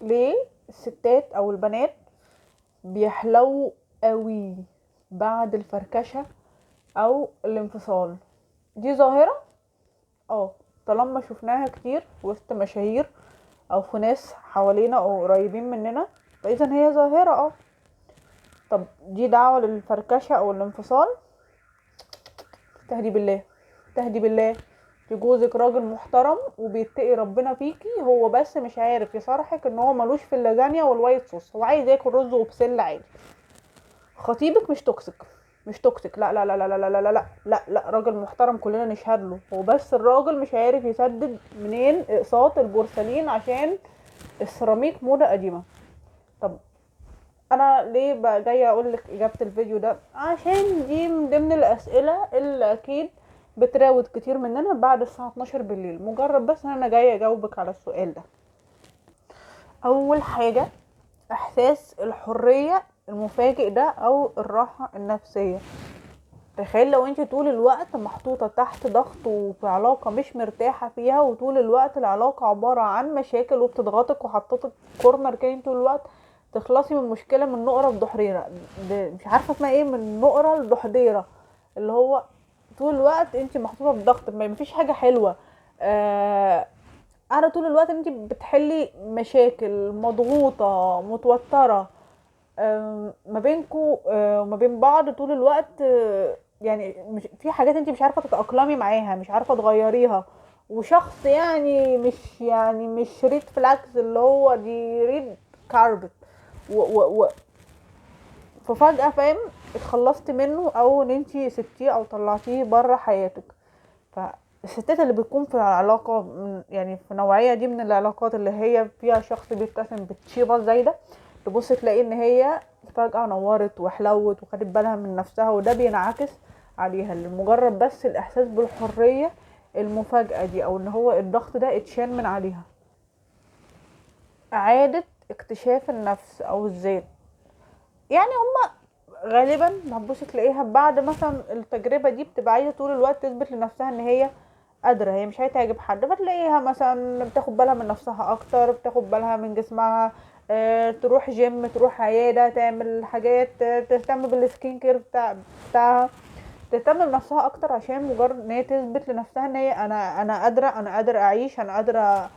ليه الستات او البنات بيحلو قوي بعد الفركشة او الانفصال؟ دي ظاهرة، طالما شفناها كتير وسط مشاهير او في ناس حوالينا او قريبين مننا، فاذا هي ظاهرة. طب دي دعوة للفركشة او الانفصال؟ تهدي بالله، تهدي بالله. في جوزك راجل محترم وبيتقي ربنا فيكي، هو بس مش عارف يصرحك ان هو ملوش في اللازانيا والوايت صوص، هو عايز ياكل رز وبسله عادي. خطيبك مش توكسيك، مش توكسيك، لا لا لا لا لا لا لا لا لا لا، راجل محترم كلنا نشهد له، هو بس الراجل مش عارف يسدد منين اقساط البورسلين عشان السيراميك موضة قديمة. طب انا ليه بقى جايه اقول لك اجابه الفيديو ده؟ عشان دي من ضمن الاسئله اللي اكيد بتراود كتير مننا بعد الساعه 12 بالليل. مجرد بس انا جايه اجاوبك على السؤال ده. اول حاجه، احساس الحريه المفاجئ ده او الراحه النفسيه. تخيل لو انت طول الوقت محطوطه تحت ضغط وفي علاقه مش مرتاحه فيها، وطول الوقت العلاقه عباره عن مشاكل وبتضغطك وحطتك كورنر كده طول الوقت، تخلصي من مشكله من نقره لضحضيره، مش عارفه اسمها ايه، من نقره لضحضيره، اللي هو طول الوقت انت محطوطه في ضغط، ما فيش حاجه حلوه. انا طول الوقت انت بتحلي مشاكل، مضغوطه متوتره ما بينكو وما بين بعض طول الوقت. يعني مش في حاجات انت مش عارفه تتاقلمي معاها، مش عارفه تغيريها، وشخص مش ريد فلاكس، اللي هو دي ريد كاربت، و ففجاه فاهم اتخلصت منه، او ان انت سبتيه او طلعتيه بره حياتك. فالستات اللي بتكون في العلاقه يعني في نوعيه دي من العلاقات اللي هي فيها شخص بيتسم بتشيبه زايده، تبص تلاقي ان هي فجأة نورت وحلوت وخدت بالها من نفسها، وده بينعكس عليها لمجرد بس الاحساس بالحرية المفاجأة دي، او ان هو الضغط ده اتشال من عليها. اعادة اكتشاف النفس او الذات، يعني هما غالبا هتبص تلاقيها بعد مثلا التجربة دي بتبقى عايزة طول الوقت تثبت لنفسها ان هي قادرة، هي مش هتعجب حد، فتلاقيها مثلا بتاخد بالها من نفسها اكتر، بتاخد بالها من جسمها، تروح جيم، تروح عيادة، تعمل حاجات، تهتم بالسكين كير بتاعها، تهتم بنفسها اكتر، عشان مجرد ان هي تثبت لنفسها ان هي انا قادرة، انا قادرة اعيش، انا قادرة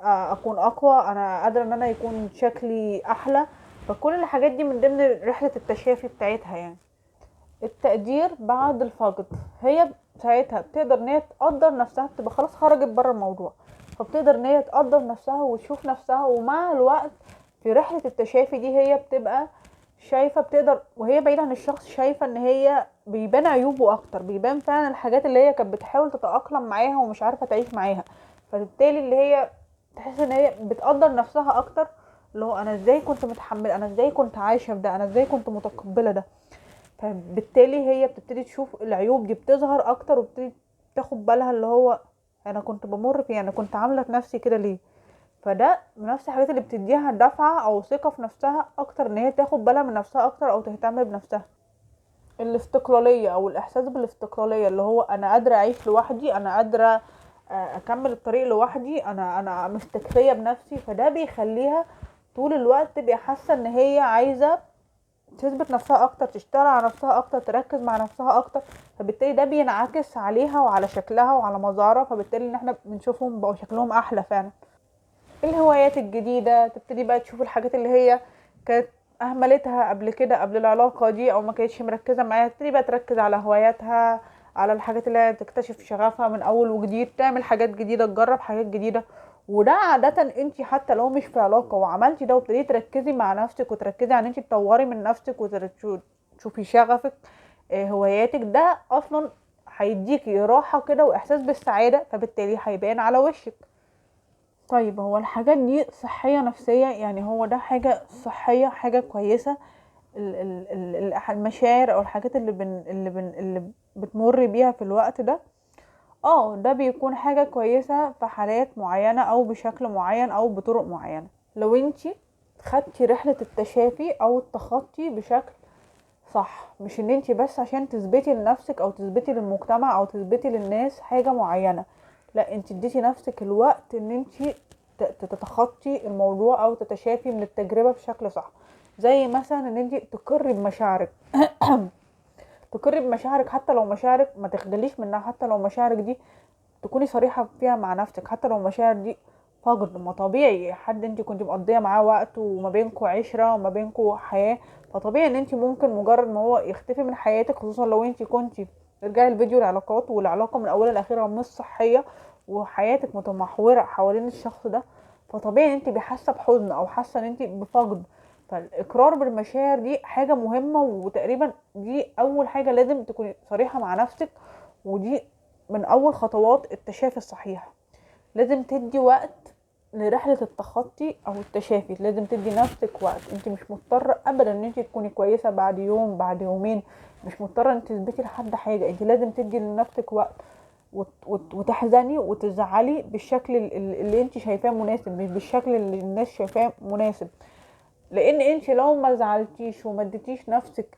اكون اقوى، انا قادرة ان انا يكون شكلي احلى. فكل الحاجات دي من ضمن رحلة التشافي بتاعتها يعني. التقدير بعد الفقد، هي ساعتها بتقدر ان هي تقدر نفسها، بتبقى خلاص خرجت بره الموضوع، فبتقدر ان هي تقدر نفسها وتشوف نفسها، ومع الوقت في رحلة التشافي دي هي بتبقى شايفة، بتقدر وهي بعيدة عن الشخص شايفة ان هي بيبان عيوبه اكتر، بيبان فعلا الحاجات اللي هي كانت بتحاول تتأقلم معاها ومش عارفة تعيش معاها، فبالتالي اللي هي تحس ان هي بتقدر نفسها اكتر، اللي هو انا ازاي كنت متحملة، انا ازاي كنت عايشة في ده، انا ازاي كنت متقبلة ده. فبالتالي هي بتبتدي تشوف العيوب دي بتظهر اكتر، وبتبتدي تاخد بالها اللي هو انا كنت بمر فيه، انا كنت عامله في نفسي كده ليه. فده من نفس الحاجات اللي بتديها دفعه او ثقه في نفسها اكتر، ان هي تاخد بالها من نفسها اكتر او تهتم بنفسها. الاستقلاليه او الاحساس بالاستقلاليه، اللي هو انا قادره اعيش لوحدي، انا قادره اكمل الطريق لوحدي، انا مستكفيه بنفسي، فده بيخليها طول الوقت تبقى حاسه ان هي عايزه تثبت نفسها اكتر، تشتغل على نفسها اكتر، تركز مع نفسها اكتر، فبالتالي ده بينعكس عليها وعلى شكلها وعلى مظهرها، فبالتالي ان احنا بنشوفهم بقوا شكلهم احلى فعلا. الهوايات الجديدة، تبتدي بقى تشوف الحاجات اللي هي كانت اهملتها قبل كده قبل العلاقة دي او ما كانتش مركزة معاها، تبتدي بقى تركز على هواياتها، على الحاجات اللي هي تكتشف شغفها من اول وجديد، تعمل حاجات جديدة، تجرب حاجات جديدة. وده عادة انت حتى لو مش في علاقة وعملتي ده وابتديتي تركزي مع نفسك وتركزي على ان انت تطوري من نفسك وتشوفي شغفك، هواياتك، ده اصلا هيديكي راحة كده واحساس بالسعادة، فبالتالي هيبان على وشك. طيب هو الحاجات دي صحية نفسية؟ يعني هو ده حاجة صحية، حاجة كويسة؟ المشاعر او الحاجات اللي بتمر بيها في الوقت ده، ده بيكون حاجة كويسة في حالات معينة او بشكل معين او بطرق معينة. لو انتي خدتي رحلة التشافي او التخطي بشكل صح، مش ان انتي بس عشان تثبتي لنفسك او تثبتي للمجتمع او تثبتي للناس حاجة معينة، لا انتي اديتي نفسك الوقت ان انتي تتخطي الموضوع او تتشافي من التجربة بشكل صح. زي مثلا ان انت تقري بمشاعرك تقري بمشاعرك، حتى لو مشاعرك ما تخجليش منها، حتى لو مشاعرك دي تكوني صريحة فيها مع نفسك، حتى لو مشاعر دي فقد. ما طبيعي حد انت كنت مقضية معاه وقت وما بينكوا عشرة وما بينكوا حياة، فطبيعي ان انت ممكن مجرد ما هو يختفي من حياتك، خصوصا لو انت كنت ارجعي الفيديو العلاقات والعلاقة من اولها لاخرها مش صحية وحياتك متمحورة حوالين الشخص ده، فطبيعي ان انت بحاسة بحزن او حاسة ان انت بفقد. فالاقرار بالمشاعر دي حاجة مهمة، وتقريبا دي اول حاجة لازم تكوني صريحة مع نفسك، ودي من اول خطوات التشافي الصحيح. لازم تدي وقت لرحلة التخطي او التشافي، لازم تدي نفسك وقت. انت مش مضطرة ابدا ان انت تكوني كويسة بعد يوم بعد يومين، مش مضطرة ان تثبتي لحد حاجة. انت لازم تدي لنفسك وقت وتحزني وتزعلي بالشكل اللي انت شايفاه مناسب، مش بالشكل اللي الناس شايفاه مناسب. لان انت لو ما زعلتيش وما اديتيش نفسك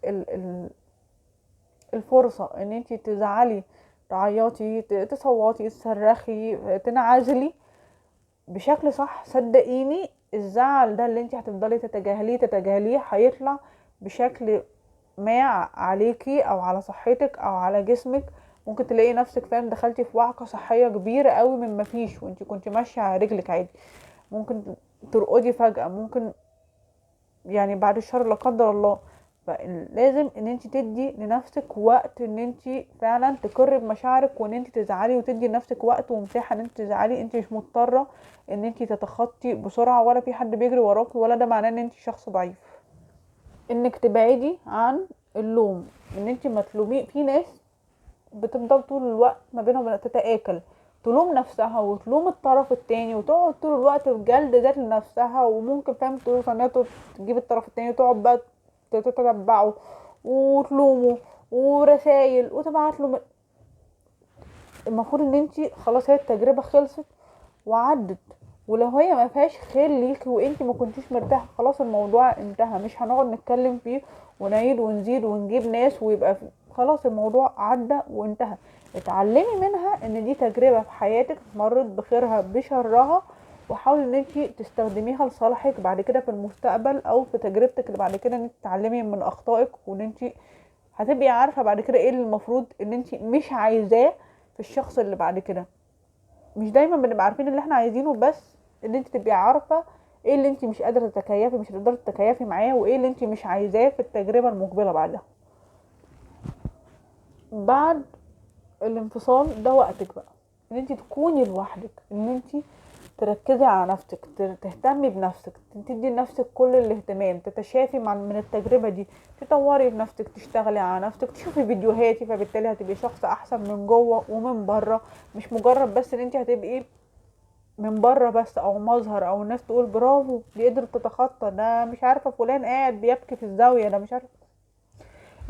الفرصة ان انت تزعلي، تعيطي، تصوتي، تصرخي، تنعزلي بشكل صح، صدقيني الزعل ده اللي انت هتفضلي تتجاهليه هيطلع بشكل ما عليكي او على صحتك او على جسمك. ممكن تلاقي نفسك فاهم دخلتي في وعكة صحية كبيرة قوي من ما فيش، وانت كنت ماشية على رجلك عادي. ممكن ترقدي فجأة، ممكن يعني بعد الشر لا قدر الله. فلازم ان انت تدي لنفسك وقت ان انت فعلا تقري بمشاعرك، وان انت تزعلي وتدي لنفسك وقت ومساحه ان انت تزعلي. انت مش مضطره ان انت تتخطي بسرعه، ولا في حد بيجري وراكي، ولا ده معناه ان انت شخص ضعيف. انك تبعدي عن اللوم، ان انت ما تلومي. في ناس بتفضل طول الوقت ما بينهم تتآكل، تلوم نفسها وتلوم الطرف التاني، وتقعد طول الوقت بجلد ذات لنفسها، وممكن فاهم توصل انها تجيب الطرف التاني وتقعد بقى تتتبعه وتلومه ورسايل وتبعت له. المفروض ان انت خلاص هي التجربة خلصت وعدت، ولو هي ما فيهاش خير ليكي وانت ما كنتيش مرتاحه، خلاص الموضوع انتهى. مش هنقعد نتكلم فيه ونعيد ونزيد ونجيب ناس ويبقى خلاص الموضوع عدى وانتهى. اتعلمي منها ان دي تجربه في حياتك، مرت بخيرها بشرها، وحاولي ان انت تستخدميها لصالحك بعد كده في المستقبل، او في تجربتك اللي بعد كده ان انت تتعلمي من اخطائك، وان انت هتبقي عارفه بعد كده ايه اللي المفروض ان انت مش عايزاه في الشخص اللي بعد كده. مش دايما بنبقى عارفين اللي احنا عايزينه، بس ان انت تبقي عارفة ايه اللي انت مش قادرة تتكيفي، مش هتقدري تتكيفي معاه، وايه اللي انت مش عايزاه في التجربة المقبلة بعدها. بعد الانفصال ده وقتك بقى ان انت تكوني لوحدك، ان انت تركزي على نفسك، تهتمي بنفسك، تدي لنفسك كل الاهتمام، تتشافي من التجربة دي، تطوري في نفسك، تشتغلي على نفسك، تشوفي فيديوهاتي، فبالتالي هتبقي شخص احسن من جوه ومن بره. مش مجرد بس ان انت هتبقي من بره بس او مظهر، او الناس تقول برافو دي قدرت تتخطى، ده مش عارفه فلان قاعد بيبكي في الزاويه، ده مش عارفه.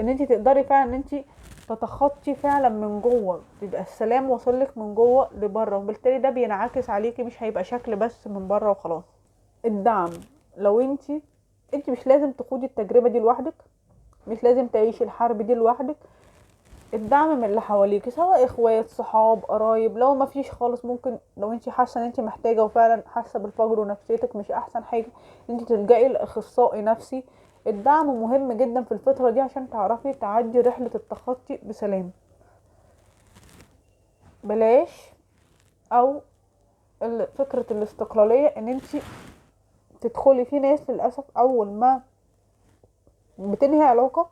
ان انت تقدري فعلا ان انت تتخطي فعلا من جوه، يبقى السلام واصلك من جوه لبره، وبالتالي ده بينعكس عليكي، مش هيبقى شكل بس من بره وخلاص. الدعم، لو انت مش لازم تخوضي التجربه دي لوحدك، مش لازم تعيشي الحرب دي لوحدك. الدعم من اللي حواليك، سواء اخوات، صحاب، قرايب. لو ما فيش خالص، ممكن لو انت حاسه ان انت محتاجه وفعلا حاسه بالفقر ونفسيتك مش احسن حاجه، انت تلجئي لاخصائي نفسي. الدعم مهم جدا في الفتره دي عشان تعرفي تعدي رحله التخطي بسلام. بلاش او فكره الاستقلاليه، ان انت تدخلي في ناس للاسف اول ما بتنهي علاقه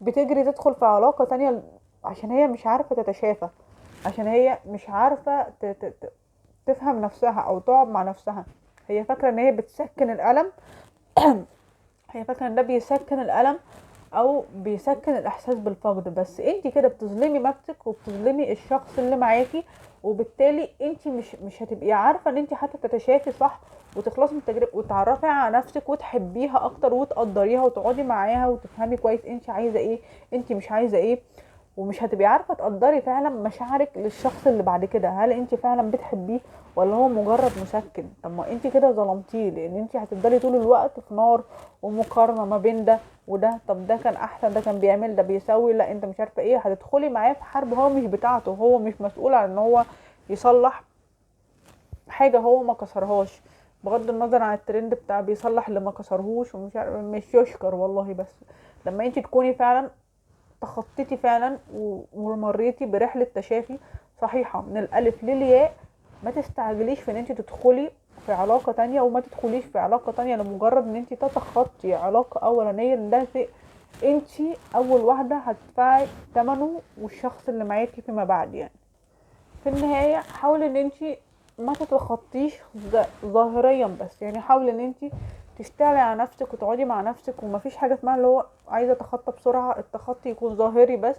بتجري تدخل في علاقه تانية، عشان هي مش عارفه تتشافى، عشان هي مش عارفة تفهم نفسها او تقعد مع نفسها. هي فاكرة ان هي بتسكن الألم هي فاكرة ان ده بيسكن الألم او بيسكن الاحساس بالفقد، بس انت كده بتظلمي نفسك وبتظلمي الشخص اللي معاكي، وبالتالي انت مش هتبقي عارفة ان انت حتى تتشافي صح وتخلصي من التجربة وتعرفي على نفسك وتحبيها اكتر وتقدريها وتقعدي معاها وتفهمي كويس انت عايزة ايه، انت مش عايزة ايه. ومش هتبقي عارفة تقدري فعلا مشاعرك للشخص اللي بعد كده، هل انت فعلا بتحبيه ولا هو مجرد مسكن. طب ما انت كده ظلمتيه، لان انت هتفضلي طول الوقت في نار ومقارنة ما بين ده وده. طب ده كان احسن، ده كان بيعمل، ده بيسوي، لا انت مش عارفة ايه. هتدخلي معاه في حرب هو مش بتاعته، هو مش مسؤول عن ان هو يصلح حاجه هو ما كسرهاش، بغض النظر عن الترند بتاع بيصلح اللي ما كسرهوش ومش عارف، مش يشكر والله. بس لما انت تكوني فعلا تخطيتي فعلا ومريتي برحله تشافي صحيحه من الالف للياء، ما تستعجليش في ان انت تدخلي في علاقة تانية، وما تدخليش في علاقة تانية لمجرد ان انت تتخطي علاقة اولانية. ده شيء انت اول واحدة هتدفعي ثمنه، والشخص اللي معاكي فيما بعد يعني. في النهاية حاولي ان انت ما تتخطيش ظاهريا بس، يعني حاولي ان انت تشتغلي على نفسك وتقعدي مع نفسك، ومفيش حاجة اسمها اللي هو عايزة اتخطى بسرعة التخطي يكون ظاهري بس.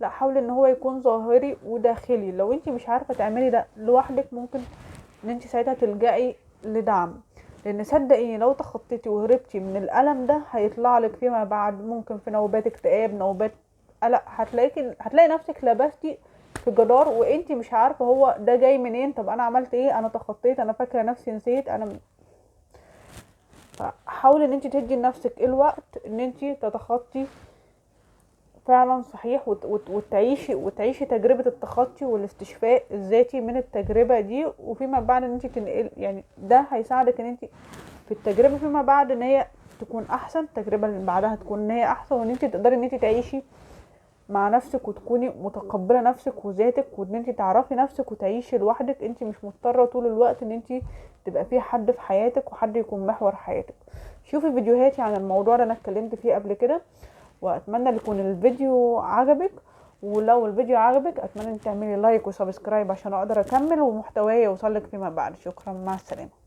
لا، حاولي ان هو يكون ظاهري وداخلي. لو انت مش عارفة تعملي ده لوحدك، ممكن ان انت ساعتها تلجئي لدعم، لان صدقيني لو تخطيتي وهربتي من الالم ده هيطلع لك فيما بعد ممكن في نوبات اكتئاب، نوبات قلق، هتلاقي نفسك لبستي في جدار وانت مش عارفه هو ده جاي منين. طب انا عملت ايه؟ انا تخطيت، انا فاكره نفسي نسيت انا. فحاولي ان انت تدي لنفسك الوقت ان انت تتخطي فعلا صحيح، وتعيشي تجربة التخطي والاستشفاء الذاتي من التجربة دي، وفيما بعد ان انت تنقل، يعني ده هيساعدك ان انت في التجربة فيما بعد ان هي تكون احسن، التجربة اللي بعدها تكون ان هي احسن، وان انت تقدري ان انت تعيشي مع نفسك وتكوني متقبلة نفسك وذاتك، وان انت تعرفي نفسك وتعيشي لوحدك. انت مش مضطرة طول الوقت ان انت تبقى في حد في حياتك وحد يكون محور حياتك. شوفي فيديوهاتي عن الموضوع ده، انا اتكلمت فيه قبل كده، واتمنى يكون الفيديو عجبك. ولو الفيديو عجبك اتمنى ان تعملي لايك وسبسكرايب عشان اقدر اكمل ومحتواي يوصلك فيما بعد. شكرا، مع السلامة.